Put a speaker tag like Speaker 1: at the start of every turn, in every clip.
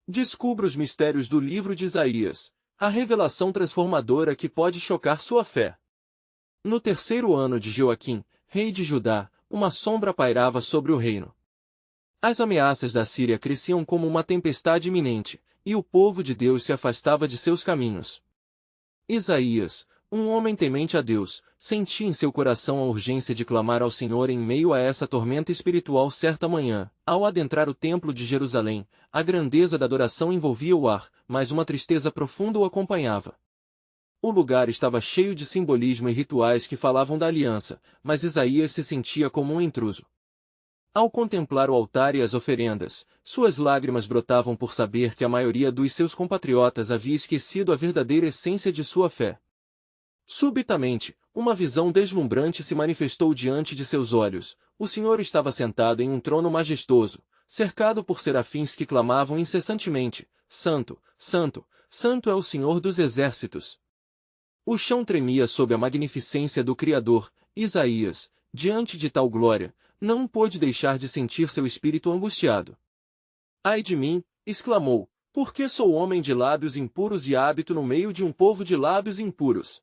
Speaker 1: Descubra os mistérios do livro de Isaías, a revelação transformadora que pode chocar sua fé. No terceiro ano de Joaquim, rei de Judá, uma sombra pairava sobre o reino. As ameaças da Síria cresciam como uma tempestade iminente, e o povo de Deus se afastava de seus caminhos. Isaías, um homem temente a Deus, sentia em seu coração a urgência de clamar ao Senhor em meio a essa tormenta espiritual. Certa manhã, ao adentrar o templo de Jerusalém, a grandeza da adoração envolvia o ar, mas uma tristeza profunda o acompanhava. O lugar estava cheio de simbolismo e rituais que falavam da aliança, mas Isaías se sentia como um intruso. Ao contemplar o altar e as oferendas, suas lágrimas brotavam por saber que a maioria dos seus compatriotas havia esquecido a verdadeira essência de sua fé. Subitamente, uma visão deslumbrante se manifestou diante de seus olhos. O Senhor estava sentado em um trono majestoso, cercado por serafins que clamavam incessantemente: Santo, Santo, Santo é o Senhor dos exércitos. O chão tremia sob a magnificência do Criador. Isaías, diante de tal glória, não pôde deixar de sentir seu espírito angustiado. Ai de mim, exclamou, porque sou homem de lábios impuros e habito no meio de um povo de lábios impuros.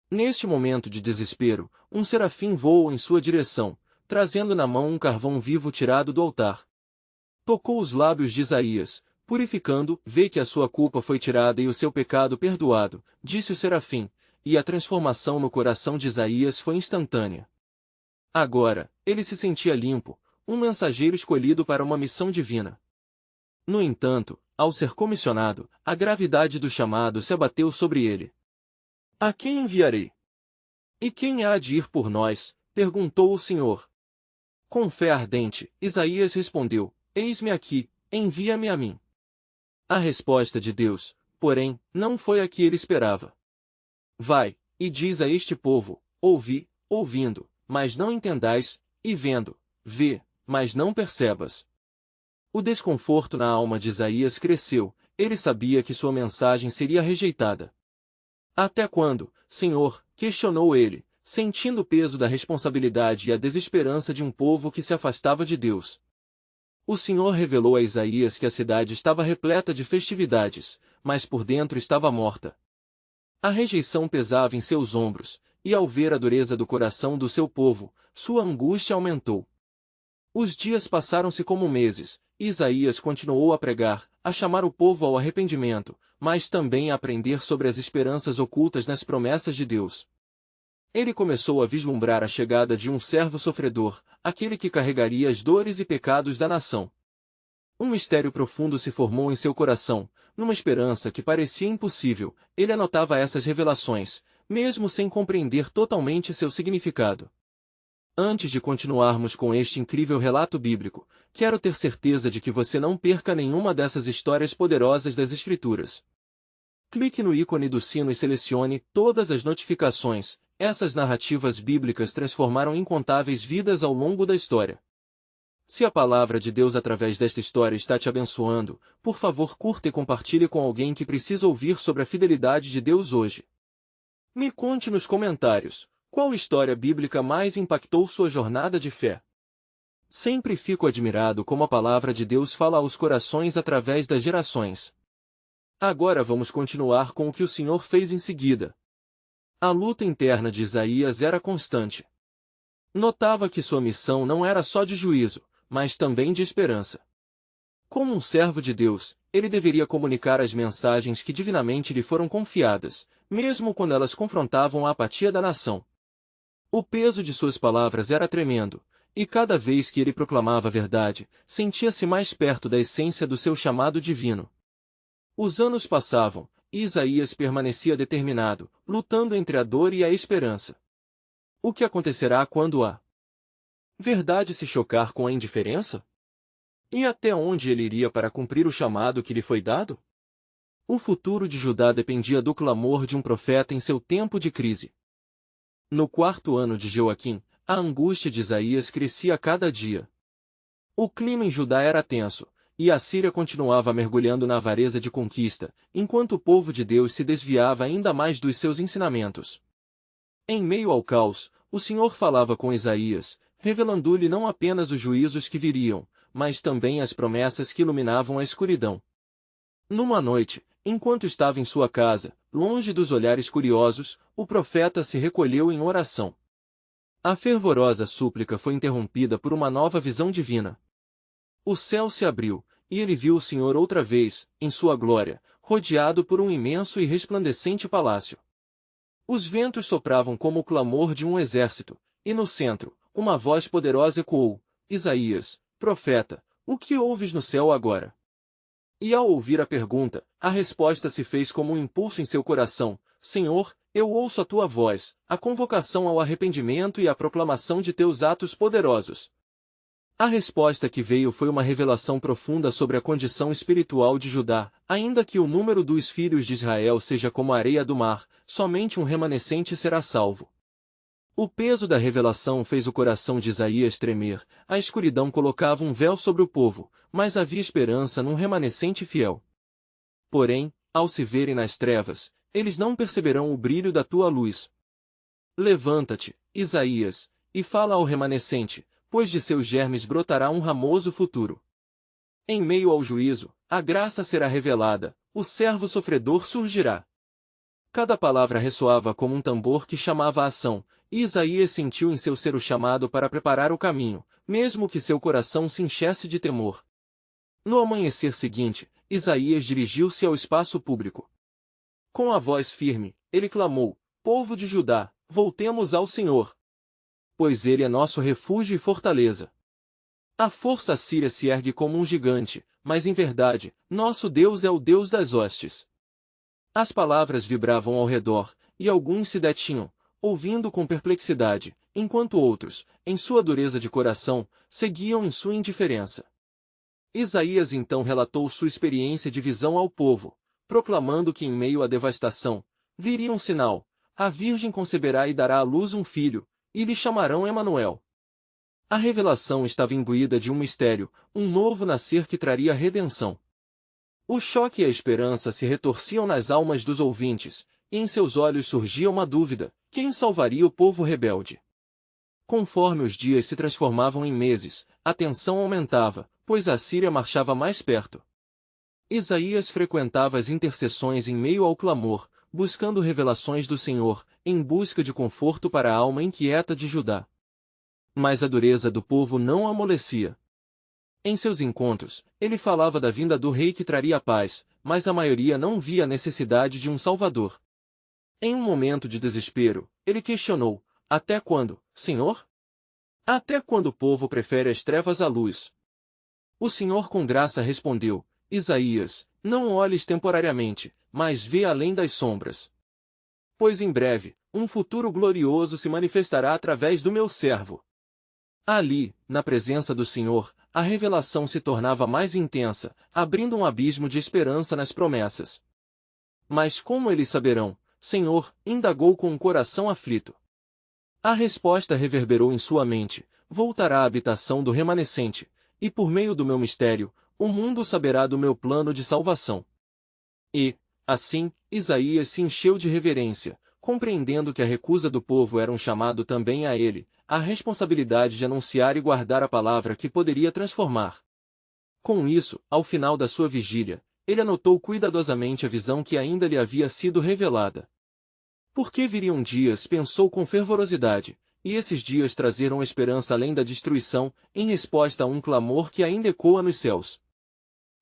Speaker 1: Neste momento de desespero, um serafim voou em sua direção, trazendo na mão um carvão vivo tirado do altar. Tocou os lábios de Isaías, purificando, vê que a sua culpa foi tirada e o seu pecado perdoado, disse o serafim, e a transformação no coração de Isaías foi instantânea. Agora, ele se sentia limpo, um mensageiro escolhido para uma missão divina. No entanto, ao ser comissionado, a gravidade do chamado se abateu sobre ele. A quem enviarei? E quem há de ir por nós? Perguntou o Senhor. Com fé ardente, Isaías respondeu: Eis-me aqui, envia-me a mim. A resposta de Deus, porém, não foi a que ele esperava. Vai, e diz a este povo: ouvi, ouvindo, mas não entendais, e vendo, vê, mas não percebas. O desconforto na alma de Isaías cresceu, ele sabia que sua mensagem seria rejeitada. Até quando, Senhor? Questionou ele, sentindo o peso da responsabilidade e a desesperança de um povo que se afastava de Deus. O Senhor revelou a Isaías que a cidade estava repleta de festividades, mas por dentro estava morta. A rejeição pesava em seus ombros, e ao ver a dureza do coração do seu povo, sua angústia aumentou. Os dias passaram-se como meses, e Isaías continuou a pregar, a chamar o povo ao arrependimento, mas também a aprender sobre as esperanças ocultas nas promessas de Deus. Ele começou a vislumbrar a chegada de um servo sofredor, aquele que carregaria as dores e pecados da nação. Um mistério profundo se formou em seu coração, numa esperança que parecia impossível. Ele anotava essas revelações, mesmo sem compreender totalmente seu significado. Antes de continuarmos com este incrível relato bíblico, quero ter certeza de que você não perca nenhuma dessas histórias poderosas das Escrituras. Clique no ícone do sino e selecione todas as notificações. Essas narrativas bíblicas transformaram incontáveis vidas ao longo da história. Se a palavra de Deus através desta história está te abençoando, por favor curta e compartilhe com alguém que precisa ouvir sobre a fidelidade de Deus hoje. Me conte nos comentários, qual história bíblica mais impactou sua jornada de fé? Sempre fico admirado como a palavra de Deus fala aos corações através das gerações. Agora vamos continuar com o que o Senhor fez em seguida. A luta interna de Isaías era constante. Notava que sua missão não era só de juízo, mas também de esperança. Como um servo de Deus, ele deveria comunicar as mensagens que divinamente lhe foram confiadas, mesmo quando elas confrontavam a apatia da nação. O peso de suas palavras era tremendo, e cada vez que ele proclamava a verdade, sentia-se mais perto da essência do seu chamado divino. Os anos passavam, e Isaías permanecia determinado, lutando entre a dor e a esperança. O que acontecerá quando a verdade se chocar com a indiferença? E até onde ele iria para cumprir o chamado que lhe foi dado? O futuro de Judá dependia do clamor de um profeta em seu tempo de crise. No quarto ano de Joaquim, a angústia de Isaías crescia a cada dia. O clima em Judá era tenso, e a Síria continuava mergulhando na avareza de conquista, enquanto o povo de Deus se desviava ainda mais dos seus ensinamentos. Em meio ao caos, o Senhor falava com Isaías, revelando-lhe não apenas os juízos que viriam, mas também as promessas que iluminavam a escuridão. Numa noite, enquanto estava em sua casa, longe dos olhares curiosos, o profeta se recolheu em oração. A fervorosa súplica foi interrompida por uma nova visão divina. O céu se abriu, e ele viu o Senhor outra vez, em sua glória, rodeado por um imenso e resplandecente palácio. Os ventos sopravam como o clamor de um exército, e no centro, uma voz poderosa ecoou: Isaías, profeta, o que ouves no céu agora? E ao ouvir a pergunta, a resposta se fez como um impulso em seu coração: Senhor, eu ouço a tua voz, a convocação ao arrependimento e a proclamação de teus atos poderosos. A resposta que veio foi uma revelação profunda sobre a condição espiritual de Judá. Ainda que o número dos filhos de Israel seja como a areia do mar, somente um remanescente será salvo. O peso da revelação fez o coração de Isaías tremer. A escuridão colocava um véu sobre o povo, mas havia esperança num remanescente fiel. Porém, ao se verem nas trevas, eles não perceberão o brilho da tua luz. Levanta-te, Isaías, e fala ao remanescente, pois de seus germes brotará um ramoso futuro. Em meio ao juízo, a graça será revelada, o servo sofredor surgirá. Cada palavra ressoava como um tambor que chamava a ação, e Isaías sentiu em seu ser o chamado para preparar o caminho, mesmo que seu coração se enchesse de temor. No amanhecer seguinte, Isaías dirigiu-se ao espaço público. Com a voz firme, ele clamou: Povo de Judá, voltemos ao Senhor, pois ele é nosso refúgio e fortaleza. A força assíria se ergue como um gigante, mas em verdade, nosso Deus é o Deus das hostes. As palavras vibravam ao redor, e alguns se detinham, ouvindo com perplexidade, enquanto outros, em sua dureza de coração, seguiam em sua indiferença. Isaías então relatou sua experiência de visão ao povo, proclamando que em meio à devastação, viria um sinal: a Virgem conceberá e dará à luz um filho, e lhe chamarão Emanuel. A revelação estava imbuída de um mistério, um novo nascer que traria redenção. O choque e a esperança se retorciam nas almas dos ouvintes, e em seus olhos surgia uma dúvida: quem salvaria o povo rebelde? Conforme os dias se transformavam em meses, a tensão aumentava, pois a Síria marchava mais perto. Isaías frequentava as intercessões em meio ao clamor, buscando revelações do Senhor, em busca de conforto para a alma inquieta de Judá. Mas a dureza do povo não amolecia. Em seus encontros, ele falava da vinda do rei que traria a paz, mas a maioria não via a necessidade de um salvador. Em um momento de desespero, ele questionou: até quando, Senhor? Até quando o povo prefere as trevas à luz? O Senhor com graça respondeu: Isaías, não olhes temporariamente, mas vê além das sombras. Pois em breve, um futuro glorioso se manifestará através do meu servo. Ali, na presença do Senhor, a revelação se tornava mais intensa, abrindo um abismo de esperança nas promessas. Mas como eles saberão, Senhor? Indagou com um coração aflito. A resposta reverberou em sua mente: voltará à habitação do remanescente, e por meio do meu mistério, o mundo saberá do meu plano de salvação. E, assim, Isaías se encheu de reverência, compreendendo que a recusa do povo era um chamado também a ele, a responsabilidade de anunciar e guardar a palavra que poderia transformar. Com isso, ao final da sua vigília, ele anotou cuidadosamente a visão que ainda lhe havia sido revelada. Porque viriam dias, pensou com fervorosidade, e esses dias trazeram esperança além da destruição, em resposta a um clamor que ainda ecoa nos céus.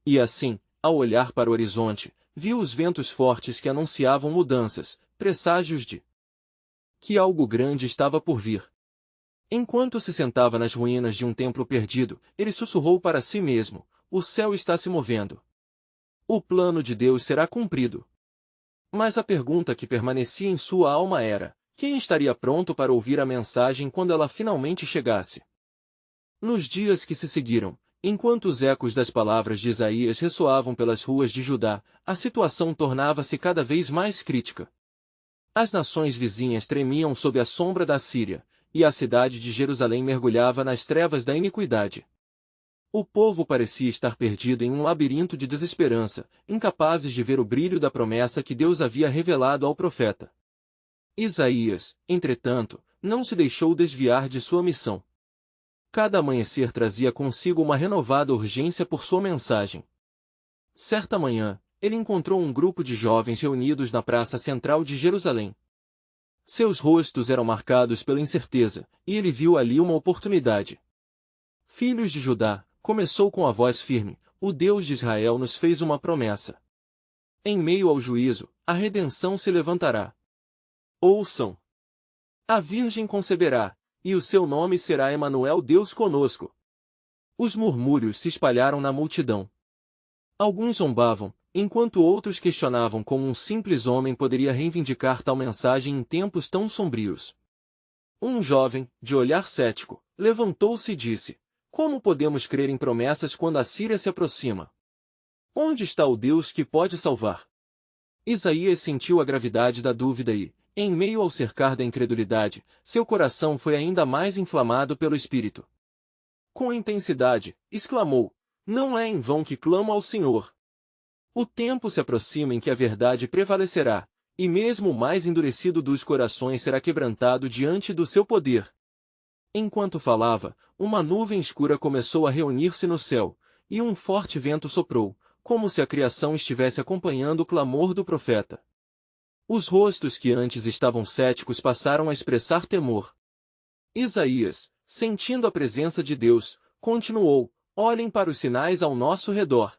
Speaker 1: E assim, ao olhar para o horizonte, viu os ventos fortes que anunciavam mudanças, presságios de que algo grande estava por vir. Enquanto se sentava nas ruínas de um templo perdido, ele sussurrou para si mesmo: o céu está se movendo. O plano de Deus será cumprido. Mas a pergunta que permanecia em sua alma era: quem estaria pronto para ouvir a mensagem quando ela finalmente chegasse? Nos dias que se seguiram, enquanto os ecos das palavras de Isaías ressoavam pelas ruas de Judá, a situação tornava-se cada vez mais crítica. As nações vizinhas tremiam sob a sombra da Síria, e a cidade de Jerusalém mergulhava nas trevas da iniquidade. O povo parecia estar perdido em um labirinto de desesperança, incapazes de ver o brilho da promessa que Deus havia revelado ao profeta. Isaías, entretanto, não se deixou desviar de sua missão. Cada amanhecer trazia consigo uma renovada urgência por sua mensagem. Certa manhã, ele encontrou um grupo de jovens reunidos na praça central de Jerusalém. Seus rostos eram marcados pela incerteza, e ele viu ali uma oportunidade. Filhos de Judá, começou com a voz firme, o Deus de Israel nos fez uma promessa. Em meio ao juízo, a redenção se levantará. Ouçam! A Virgem conceberá, e o seu nome será Emanuel, Deus conosco. Os murmúrios se espalharam na multidão. Alguns zombavam, enquanto outros questionavam como um simples homem poderia reivindicar tal mensagem em tempos tão sombrios. Um jovem, de olhar cético, levantou-se e disse: como podemos crer em promessas quando a Síria se aproxima? Onde está o Deus que pode salvar? Isaías sentiu a gravidade da dúvida e, em meio ao cercar da incredulidade, seu coração foi ainda mais inflamado pelo Espírito. Com intensidade, exclamou: não é em vão que clamo ao Senhor. O tempo se aproxima em que a verdade prevalecerá, e mesmo o mais endurecido dos corações será quebrantado diante do seu poder. Enquanto falava, uma nuvem escura começou a reunir-se no céu, e um forte vento soprou, como se a criação estivesse acompanhando o clamor do profeta. Os rostos que antes estavam céticos passaram a expressar temor. Isaías, sentindo a presença de Deus, continuou: olhem para os sinais ao nosso redor.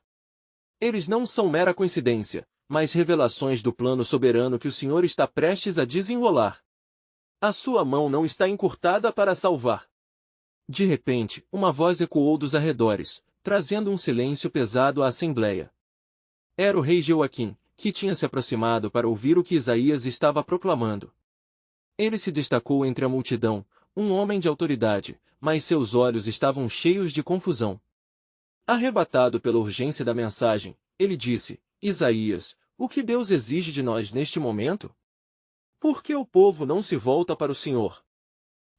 Speaker 1: Eles não são mera coincidência, mas revelações do plano soberano que o Senhor está prestes a desenrolar. A sua mão não está encurtada para salvar. De repente, uma voz ecoou dos arredores, trazendo um silêncio pesado à assembleia. Era o rei Joaquim, que tinha se aproximado para ouvir o que Isaías estava proclamando. Ele se destacou entre a multidão, um homem de autoridade, mas seus olhos estavam cheios de confusão. Arrebatado pela urgência da mensagem, ele disse: Isaías, o que Deus exige de nós neste momento? Por que o povo não se volta para o Senhor?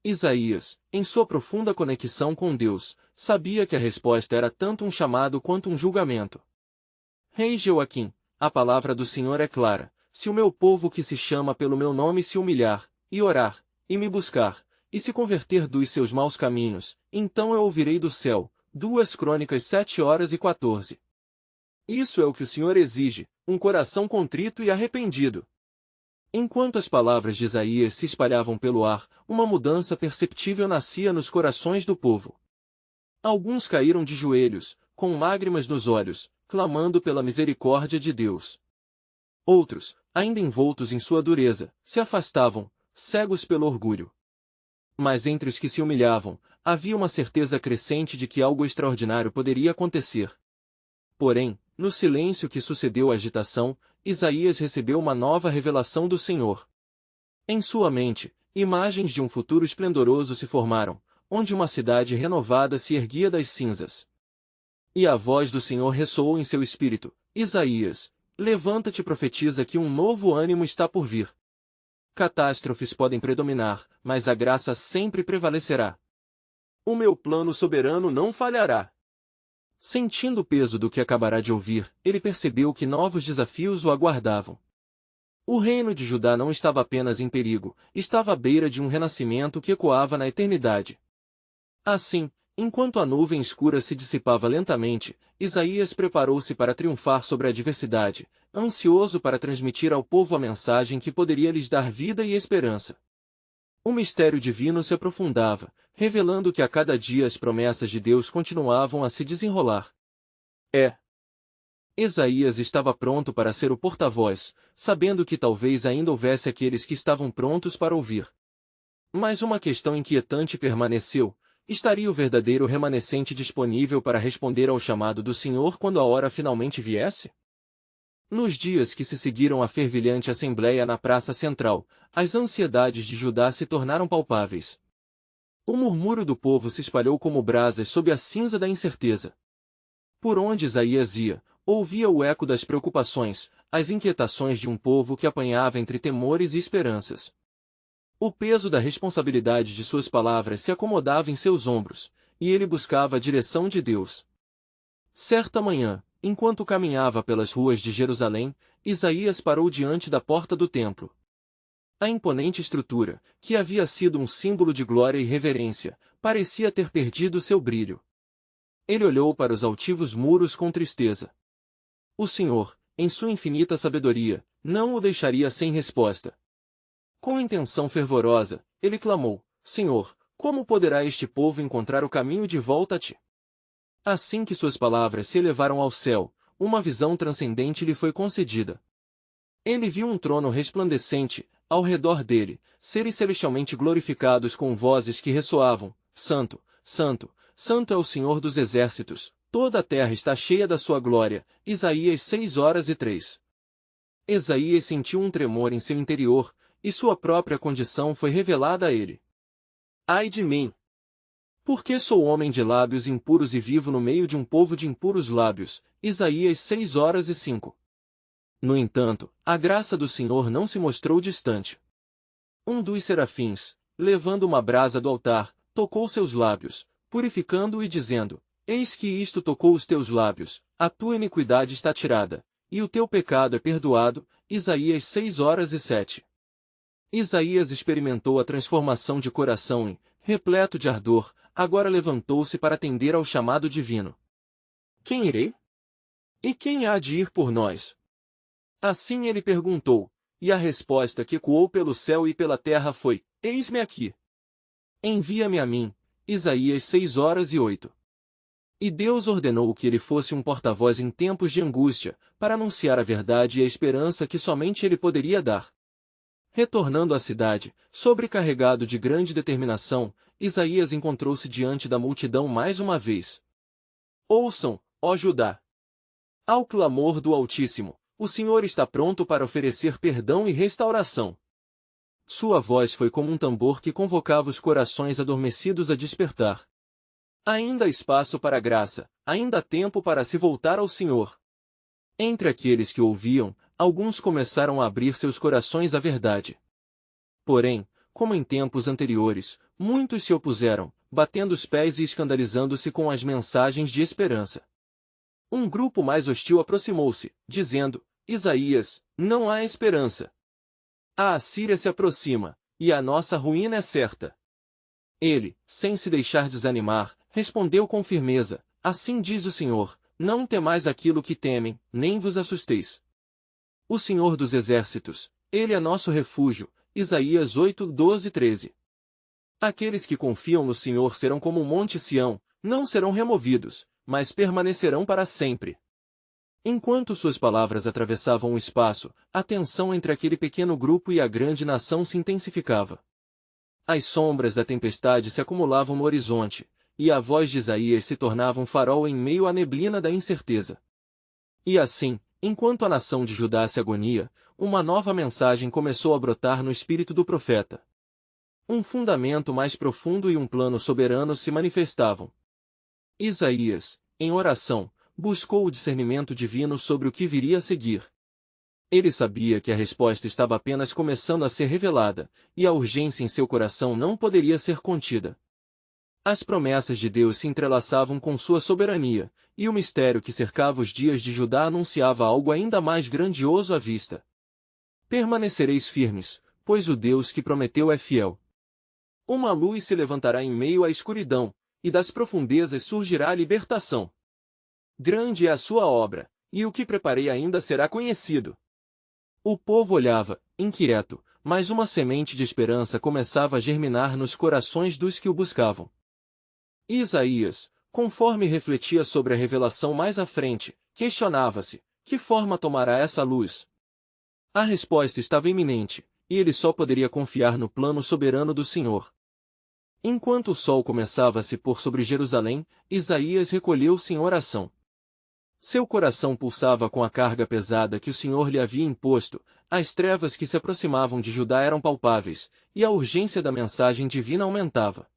Speaker 1: Isaías, em sua profunda conexão com Deus, sabia que a resposta era tanto um chamado quanto um julgamento. Rei Joaquim, a palavra do Senhor é clara: se o meu povo que se chama pelo meu nome se humilhar, e orar, e me buscar, e se converter dos seus maus caminhos, então eu ouvirei do céu. 2 Crônicas 7:14. Isso é o que o Senhor exige, um coração contrito e arrependido. Enquanto as palavras de Isaías se espalhavam pelo ar, uma mudança perceptível nascia nos corações do povo. Alguns caíram de joelhos, com lágrimas nos olhos, clamando pela misericórdia de Deus. Outros, ainda envoltos em sua dureza, se afastavam, cegos pelo orgulho. Mas entre os que se humilhavam, havia uma certeza crescente de que algo extraordinário poderia acontecer. Porém, no silêncio que sucedeu à agitação, Isaías recebeu uma nova revelação do Senhor. Em sua mente, imagens de um futuro esplendoroso se formaram, onde uma cidade renovada se erguia das cinzas. E a voz do Senhor ressoou em seu espírito: Isaías, levanta-te e profetiza que um novo ânimo está por vir. Catástrofes podem predominar, mas a graça sempre prevalecerá. O meu plano soberano não falhará. Sentindo o peso do que acabará de ouvir, ele percebeu que novos desafios o aguardavam. O reino de Judá não estava apenas em perigo, estava à beira de um renascimento que ecoava na eternidade. Assim, enquanto a nuvem escura se dissipava lentamente, Isaías preparou-se para triunfar sobre a adversidade, ansioso para transmitir ao povo a mensagem que poderia lhes dar vida e esperança. O mistério divino se aprofundava, revelando que a cada dia as promessas de Deus continuavam a se desenrolar. Isaías estava pronto para ser o porta-voz, sabendo que talvez ainda houvesse aqueles que estavam prontos para ouvir. Mas uma questão inquietante permaneceu: estaria o verdadeiro remanescente disponível para responder ao chamado do Senhor quando a hora finalmente viesse? Nos dias que se seguiram à fervilhante assembleia na praça central, as ansiedades de Judá se tornaram palpáveis. O murmúrio do povo se espalhou como brasas sob a cinza da incerteza. Por onde Isaías ia, ouvia o eco das preocupações, as inquietações de um povo que apanhava entre temores e esperanças. O peso da responsabilidade de suas palavras se acomodava em seus ombros, e ele buscava a direção de Deus. Certa manhã, enquanto caminhava pelas ruas de Jerusalém, Isaías parou diante da porta do templo. A imponente estrutura, que havia sido um símbolo de glória e reverência, parecia ter perdido seu brilho. Ele olhou para os altivos muros com tristeza. O Senhor, em sua infinita sabedoria, não o deixaria sem resposta. Com intenção fervorosa, ele clamou: Senhor, como poderá este povo encontrar o caminho de volta a ti? Assim que suas palavras se elevaram ao céu, uma visão transcendente lhe foi concedida. Ele viu um trono resplandecente, ao redor dele, seres celestialmente glorificados com vozes que ressoavam: Santo, Santo, Santo é o Senhor dos exércitos, toda a terra está cheia da sua glória. Isaías 6:3. Isaías sentiu um tremor em seu interior, e sua própria condição foi revelada a ele. Ai de mim! Porque sou homem de lábios impuros e vivo no meio de um povo de impuros lábios. Isaías 6:5. No entanto, a graça do Senhor não se mostrou distante. Um dos serafins, levando uma brasa do altar, tocou seus lábios, purificando-o e dizendo: Eis que isto tocou os teus lábios, a tua iniquidade está tirada, e o teu pecado é perdoado. Isaías 6:7. Isaías experimentou a transformação de coração e, repleto de ardor, agora levantou-se para atender ao chamado divino. Quem irei? E quem há de ir por nós? Assim ele perguntou, e a resposta que ecoou pelo céu e pela terra foi: Eis-me aqui. Envia-me a mim. Isaías 6:8. E Deus ordenou que ele fosse um porta-voz em tempos de angústia, para anunciar a verdade e a esperança que somente ele poderia dar. Retornando à cidade, sobrecarregado de grande determinação, Isaías encontrou-se diante da multidão mais uma vez. Ouçam, ó Judá! Ao clamor do Altíssimo, o Senhor está pronto para oferecer perdão e restauração. Sua voz foi como um tambor que convocava os corações adormecidos a despertar. Ainda há espaço para a graça, ainda há tempo para se voltar ao Senhor. Entre aqueles que ouviam, alguns começaram a abrir seus corações à verdade. Porém, como em tempos anteriores, muitos se opuseram, batendo os pés e escandalizando-se com as mensagens de esperança. Um grupo mais hostil aproximou-se, dizendo: Isaías, não há esperança. A Assíria se aproxima, e a nossa ruína é certa. Ele, sem se deixar desanimar, respondeu com firmeza: Assim diz o Senhor, não temais aquilo que temem, nem vos assusteis. O Senhor dos exércitos, Ele é nosso refúgio. Isaías 8:12-13. Aqueles que confiam no Senhor serão como o monte Sião, não serão removidos, mas permanecerão para sempre. Enquanto suas palavras atravessavam o espaço, a tensão entre aquele pequeno grupo e a grande nação se intensificava. As sombras da tempestade se acumulavam no horizonte, e a voz de Isaías se tornava um farol em meio à neblina da incerteza. E assim, enquanto a nação de Judá se agonia, uma nova mensagem começou a brotar no espírito do profeta. Um fundamento mais profundo e um plano soberano se manifestavam. Isaías, em oração, buscou o discernimento divino sobre o que viria a seguir. Ele sabia que a resposta estava apenas começando a ser revelada, e a urgência em seu coração não poderia ser contida. As promessas de Deus se entrelaçavam com sua soberania, e o mistério que cercava os dias de Judá anunciava algo ainda mais grandioso à vista. Permanecereis firmes, pois o Deus que prometeu é fiel. Uma luz se levantará em meio à escuridão, e das profundezas surgirá a libertação. Grande é a sua obra, e o que preparei ainda será conhecido. O povo olhava, inquieto, mas uma semente de esperança começava a germinar nos corações dos que o buscavam. Isaías, conforme refletia sobre a revelação mais à frente, questionava-se: que forma tomará essa luz? A resposta estava iminente, e ele só poderia confiar no plano soberano do Senhor. Enquanto o sol começava a se pôr sobre Jerusalém, Isaías recolheu-se em oração. Seu coração pulsava com a carga pesada que o Senhor lhe havia imposto, as trevas que se aproximavam de Judá eram palpáveis, e a urgência da mensagem divina aumentava.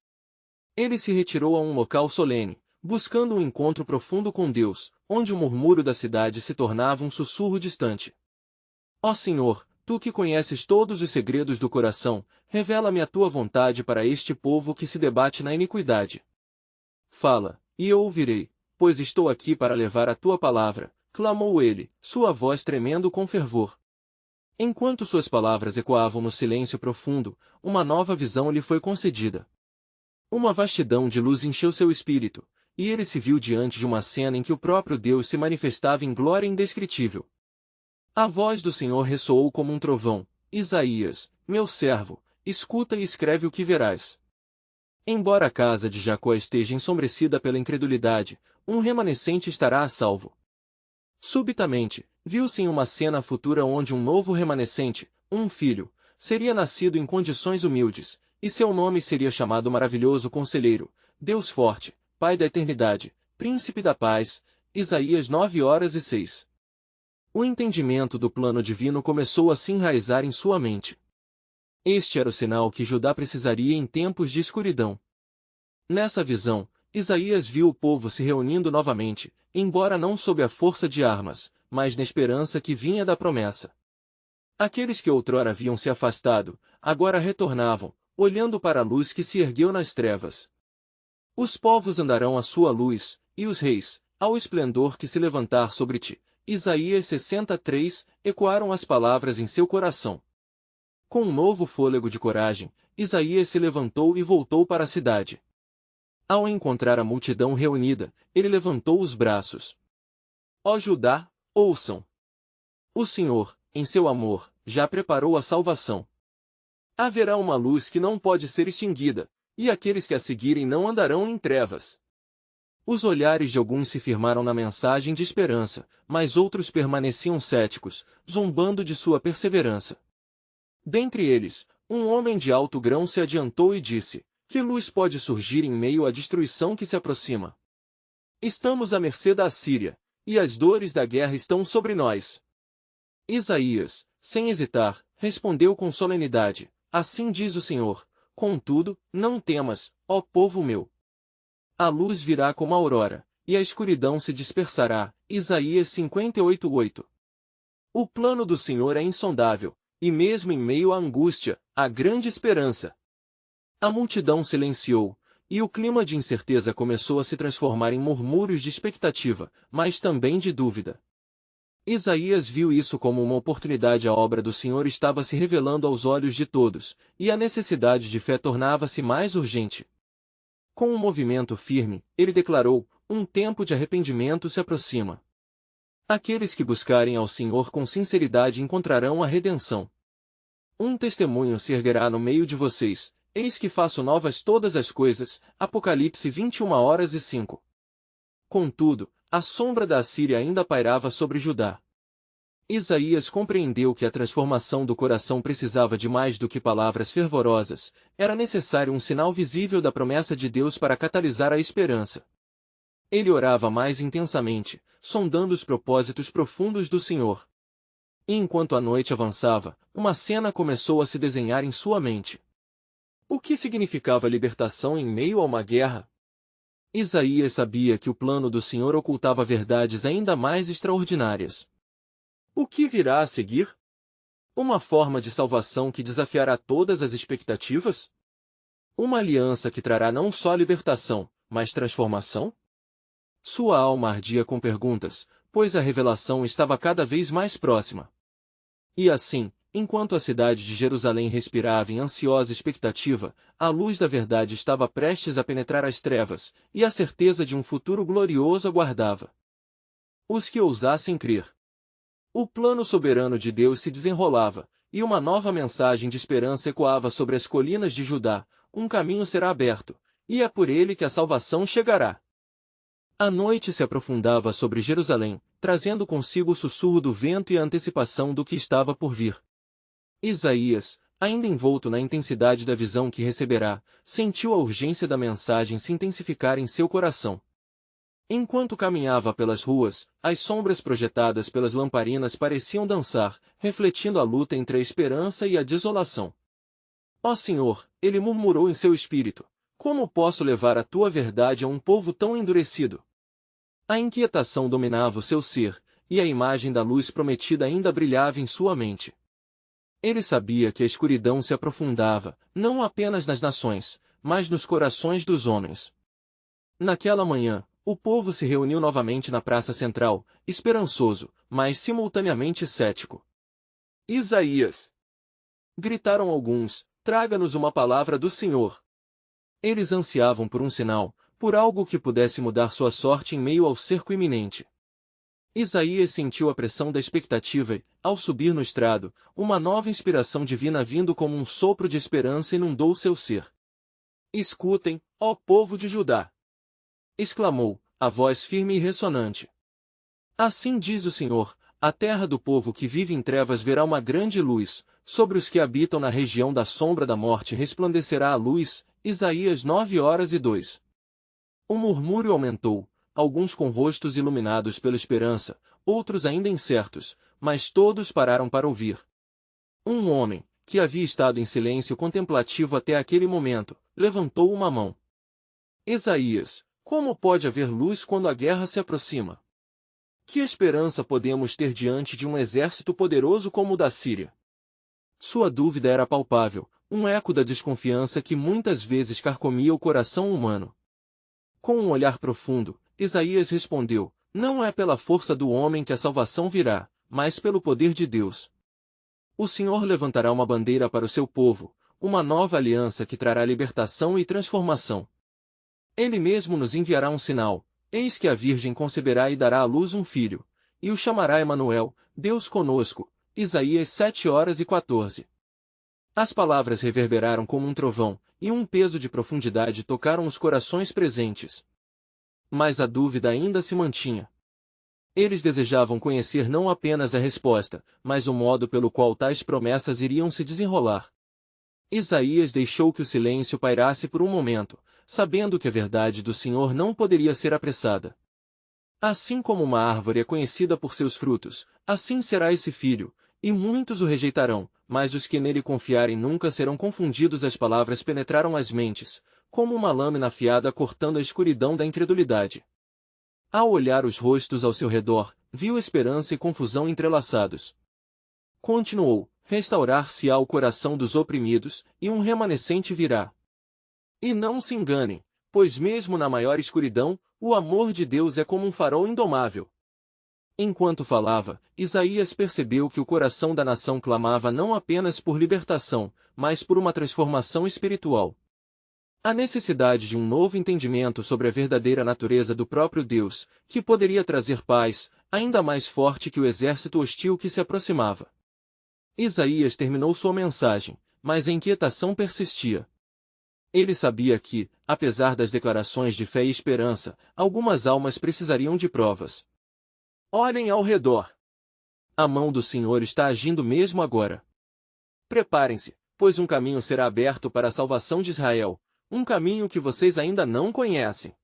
Speaker 1: Ele se retirou a um local solene, buscando um encontro profundo com Deus, onde o murmúrio da cidade se tornava um sussurro distante. Ó Senhor, Tu que conheces todos os segredos do coração, revela-me a Tua vontade para este povo que se debate na iniquidade. Fala, e eu ouvirei, pois estou aqui para levar a Tua palavra, clamou ele, sua voz tremendo com fervor. Enquanto suas palavras ecoavam no silêncio profundo, uma nova visão lhe foi concedida. Uma vastidão de luz encheu seu espírito, e ele se viu diante de uma cena em que o próprio Deus se manifestava em glória indescritível. A voz do Senhor ressoou como um trovão: Isaías, meu servo, escuta e escreve o que verás. Embora a casa de Jacó esteja ensombrecida pela incredulidade, um remanescente estará a salvo. Subitamente, viu-se em uma cena futura onde um novo remanescente, um filho, seria nascido em condições humildes, e seu nome seria chamado Maravilhoso Conselheiro, Deus Forte, Pai da Eternidade, Príncipe da Paz. Isaías 9:6. O entendimento do plano divino começou a se enraizar em sua mente. Este era o sinal que Judá precisaria em tempos de escuridão. Nessa visão, Isaías viu o povo se reunindo novamente, embora não sob a força de armas, mas na esperança que vinha da promessa. Aqueles que outrora haviam se afastado, agora retornavam, olhando para a luz que se ergueu nas trevas. Os povos andarão à sua luz, e os reis, ao esplendor que se levantar sobre ti. Isaías 63, ecoaram as palavras em seu coração. Com um novo fôlego de coragem, Isaías se levantou e voltou para a cidade. Ao encontrar a multidão reunida, ele levantou os braços. Ó Judá, ouçam! O Senhor, em seu amor, já preparou a salvação. Haverá uma luz que não pode ser extinguida, e aqueles que a seguirem não andarão em trevas. Os olhares de alguns se firmaram na mensagem de esperança, mas outros permaneciam céticos, zombando de sua perseverança. Dentre eles, um homem de alto grão se adiantou e disse: que luz pode surgir em meio à destruição que se aproxima? Estamos à mercê da Assíria, e as dores da guerra estão sobre nós. Isaías, sem hesitar, respondeu com solenidade: assim diz o Senhor, contudo, não temas, ó povo meu. A luz virá como a aurora, e a escuridão se dispersará. Isaías 58:8. O plano do Senhor é insondável, e mesmo em meio à angústia, há grande esperança. A multidão silenciou, e o clima de incerteza começou a se transformar em murmúrios de expectativa, mas também de dúvida. Isaías viu isso como uma oportunidade. A obra do Senhor estava se revelando aos olhos de todos, e a necessidade de fé tornava-se mais urgente. Com um movimento firme, ele declarou: um tempo de arrependimento se aproxima. Aqueles que buscarem ao Senhor com sinceridade encontrarão a redenção. Um testemunho se erguerá no meio de vocês: eis que faço novas todas as coisas. Apocalipse 21:5. Contudo, a sombra da Assíria ainda pairava sobre Judá. Isaías compreendeu que a transformação do coração precisava de mais do que palavras fervorosas, era necessário um sinal visível da promessa de Deus para catalisar a esperança. Ele orava mais intensamente, sondando os propósitos profundos do Senhor. E enquanto a noite avançava, uma cena começou a se desenhar em sua mente. O que significava libertação em meio a uma guerra? Isaías sabia que o plano do Senhor ocultava verdades ainda mais extraordinárias. O que virá a seguir? Uma forma de salvação que desafiará todas as expectativas? Uma aliança que trará não só libertação, mas transformação? Sua alma ardia com perguntas, pois a revelação estava cada vez mais próxima. E assim, enquanto a cidade de Jerusalém respirava em ansiosa expectativa, a luz da verdade estava prestes a penetrar as trevas, e a certeza de um futuro glorioso aguardava os que ousassem crer. O plano soberano de Deus se desenrolava, e uma nova mensagem de esperança ecoava sobre as colinas de Judá: um caminho será aberto, e é por ele que a salvação chegará. A noite se aprofundava sobre Jerusalém, trazendo consigo o sussurro do vento e a antecipação do que estava por vir. Isaías, ainda envolto na intensidade da visão que receberá, sentiu a urgência da mensagem se intensificar em seu coração. Enquanto caminhava pelas ruas, as sombras projetadas pelas lamparinas pareciam dançar, refletindo a luta entre a esperança e a desolação. Ó Senhor, ele murmurou em seu espírito, como posso levar a tua verdade a um povo tão endurecido? A inquietação dominava o seu ser, e a imagem da luz prometida ainda brilhava em sua mente. Ele sabia que a escuridão se aprofundava, não apenas nas nações, mas nos corações dos homens. Naquela manhã, o povo se reuniu novamente na praça central, esperançoso, mas simultaneamente cético. Isaías! Gritaram alguns, traga-nos uma palavra do Senhor. Eles ansiavam por um sinal, por algo que pudesse mudar sua sorte em meio ao cerco iminente. Isaías sentiu a pressão da expectativa e, ao subir no estrado, uma nova inspiração divina vindo como um sopro de esperança inundou seu ser. Escutem, ó povo de Judá! Exclamou, a voz firme e ressonante. Assim diz o Senhor, a terra do povo que vive em trevas verá uma grande luz, sobre os que habitam na região da sombra da morte resplandecerá a luz. Isaías 9:2. O murmúrio aumentou, alguns com rostos iluminados pela esperança, outros ainda incertos, mas todos pararam para ouvir. Um homem, que havia estado em silêncio contemplativo até aquele momento, levantou uma mão. Isaías, como pode haver luz quando a guerra se aproxima? Que esperança podemos ter diante de um exército poderoso como o da Síria? Sua dúvida era palpável, um eco da desconfiança que muitas vezes carcomia o coração humano. Com um olhar profundo, Isaías respondeu, não é pela força do homem que a salvação virá, mas pelo poder de Deus. O Senhor levantará uma bandeira para o seu povo, uma nova aliança que trará libertação e transformação. Ele mesmo nos enviará um sinal, eis que a Virgem conceberá e dará à luz um filho, e o chamará Emanuel, Deus conosco. Isaías 7:14. As palavras reverberaram como um trovão, e um peso de profundidade tocaram os corações presentes. Mas a dúvida ainda se mantinha. Eles desejavam conhecer não apenas a resposta, mas o modo pelo qual tais promessas iriam se desenrolar. Isaías deixou que o silêncio pairasse por um momento, sabendo que a verdade do Senhor não poderia ser apressada. Assim como uma árvore é conhecida por seus frutos, assim será esse filho, e muitos o rejeitarão, mas os que nele confiarem nunca serão confundidos. As palavras penetraram as mentes, como uma lâmina afiada cortando a escuridão da incredulidade. Ao olhar os rostos ao seu redor, viu esperança e confusão entrelaçados. Continuou, restaurar-se-á o coração dos oprimidos, e um remanescente virá. E não se enganem, pois mesmo na maior escuridão, o amor de Deus é como um farol indomável. Enquanto falava, Isaías percebeu que o coração da nação clamava não apenas por libertação, mas por uma transformação espiritual. A necessidade de um novo entendimento sobre a verdadeira natureza do próprio Deus, que poderia trazer paz, ainda mais forte que o exército hostil que se aproximava. Isaías terminou sua mensagem, mas a inquietação persistia. Ele sabia que, apesar das declarações de fé e esperança, algumas almas precisariam de provas. Olhem ao redor. A mão do Senhor está agindo mesmo agora. Preparem-se, pois um caminho será aberto para a salvação de Israel, um caminho que vocês ainda não conhecem.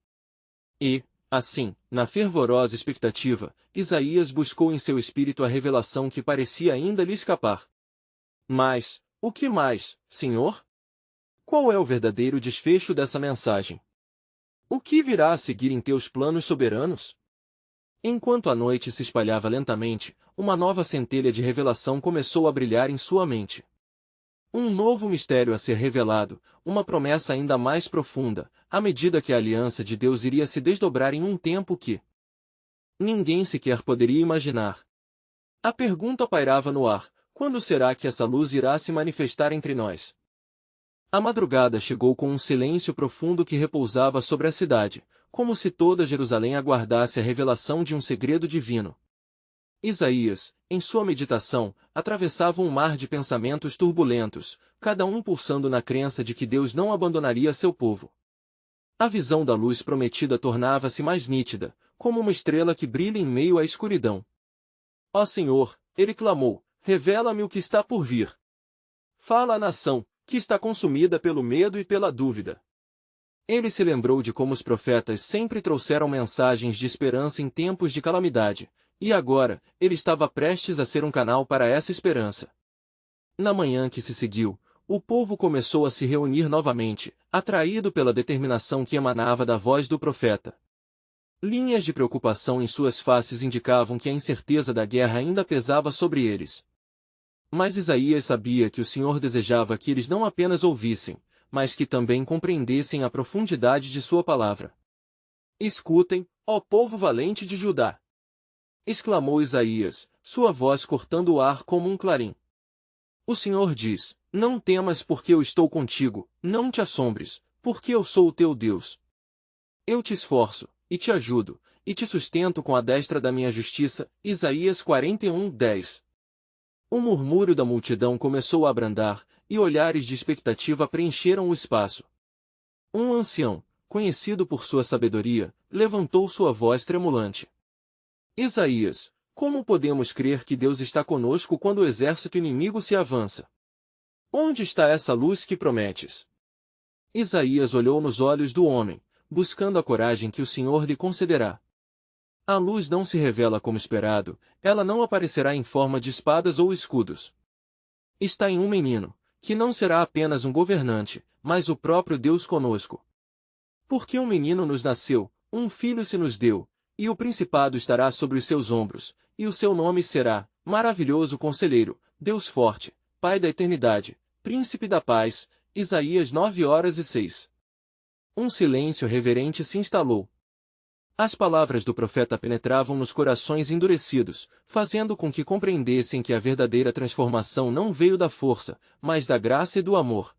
Speaker 1: E, assim, na fervorosa expectativa, Isaías buscou em seu espírito a revelação que parecia ainda lhe escapar. Mas, o que mais, Senhor? Qual é o verdadeiro desfecho dessa mensagem? O que virá a seguir em teus planos soberanos? Enquanto a noite se espalhava lentamente, uma nova centelha de revelação começou a brilhar em sua mente. Um novo mistério a ser revelado, uma promessa ainda mais profunda, à medida que a aliança de Deus iria se desdobrar em um tempo que ninguém sequer poderia imaginar. A pergunta pairava no ar: quando será que essa luz irá se manifestar entre nós? A madrugada chegou com um silêncio profundo que repousava sobre a cidade, como se toda Jerusalém aguardasse a revelação de um segredo divino. Isaías, em sua meditação, atravessava um mar de pensamentos turbulentos, cada um pulsando na crença de que Deus não abandonaria seu povo. A visão da luz prometida tornava-se mais nítida, como uma estrela que brilha em meio à escuridão. Ó Senhor, ele clamou, revela-me o que está por vir. Fala à nação, que está consumida pelo medo e pela dúvida. Ele se lembrou de como os profetas sempre trouxeram mensagens de esperança em tempos de calamidade, e agora, ele estava prestes a ser um canal para essa esperança. Na manhã que se seguiu, o povo começou a se reunir novamente, atraído pela determinação que emanava da voz do profeta. Linhas de preocupação em suas faces indicavam que a incerteza da guerra ainda pesava sobre eles. Mas Isaías sabia que o Senhor desejava que eles não apenas ouvissem, mas que também compreendessem a profundidade de sua palavra. Escutem, ó povo valente de Judá! Exclamou Isaías, sua voz cortando o ar como um clarim. O Senhor diz, não temas porque eu estou contigo, não te assombres, porque eu sou o teu Deus. Eu te esforço, e te ajudo, e te sustento com a destra da minha justiça. Isaías 41:10. O murmúrio da multidão começou a abrandar, e olhares de expectativa preencheram o espaço. Um ancião, conhecido por sua sabedoria, levantou sua voz tremulante. Isaías, como podemos crer que Deus está conosco quando o exército inimigo se avança? Onde está essa luz que prometes? Isaías olhou nos olhos do homem, buscando a coragem que o Senhor lhe concederá. A luz não se revela como esperado, ela não aparecerá em forma de espadas ou escudos. Está em um menino, que não será apenas um governante, mas o próprio Deus conosco. Porque um menino nos nasceu, um filho se nos deu, e o principado estará sobre os seus ombros, e o seu nome será Maravilhoso Conselheiro, Deus Forte, Pai da Eternidade, Príncipe da Paz. Isaías 9:06. Um silêncio reverente se instalou. As palavras do profeta penetravam nos corações endurecidos, fazendo com que compreendessem que a verdadeira transformação não veio da força, mas da graça e do amor.